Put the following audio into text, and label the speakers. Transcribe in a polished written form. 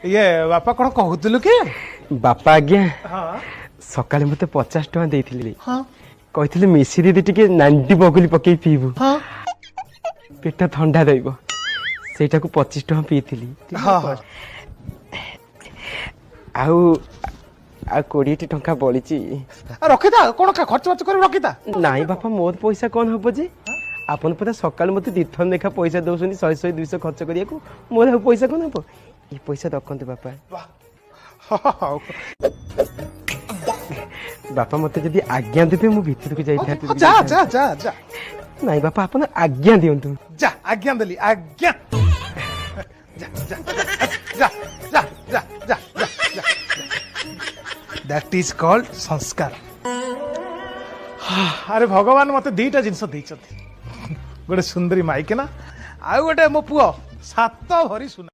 Speaker 1: ये बापा कौन कहतलु कि
Speaker 2: बापा आज्ञा
Speaker 1: हाँ
Speaker 2: सकाଳେ मते 50 टଙ୍କା ଦେଇଥିଲି
Speaker 1: हाँ
Speaker 2: କହିଥିଲେ ମିଶି ଦିଦି ଟିକେ ନାଣ୍ଡି ବଗୁଲି ପକେଇ ପିଇବୁ
Speaker 1: हाँ
Speaker 2: ପେଟ ଥଣ୍ଡା ରହିବ ସେଇଟାକୁ 25 ଟଙ୍କା ପିଇଥିଲି
Speaker 1: हाँ हाँ
Speaker 2: ଆଉ ଆଉ 20 ଟଙ୍କା ବଳିଛି
Speaker 1: रखिता कौन खर्च वर्च कर रखिता
Speaker 2: ନାଇଁ ବାପା ମୋର ପଇସା କଣ ହବ ଯେ ଆପଣ ପରା ସକାଳେ ମତେ ଦିଥର ଲେଖା ପଇସା ଦଉଛନ୍ତି 100 200 ଖର୍ଚ୍ଚ କରିବାକୁ ମୋର ଆଉ ପଇସା କଣ ହବ ଏ ପଇସା ରଖନ୍ତୁ ବାପା ବାପା ମତେ ଯଦି ଆଜ୍ଞା ଦେବେ ମୁଁ ଭିତରକୁ ଯାଇଥାନ୍ତି
Speaker 1: जा जा जा जा
Speaker 2: ନାଇଁ ବାପା ଆପଣ ଆଜ୍ଞା ଦିଅନ୍ତୁ
Speaker 1: जा आज्ञा देली आज्ञा जा जा जा जा जा जा जा दैट इज कॉल्ड संस्कार अरे भगवान मते दीटा जिंस देइछथि गोटे सुंदरी माइके ना आ गोटे मो पुओ सात भरी सुना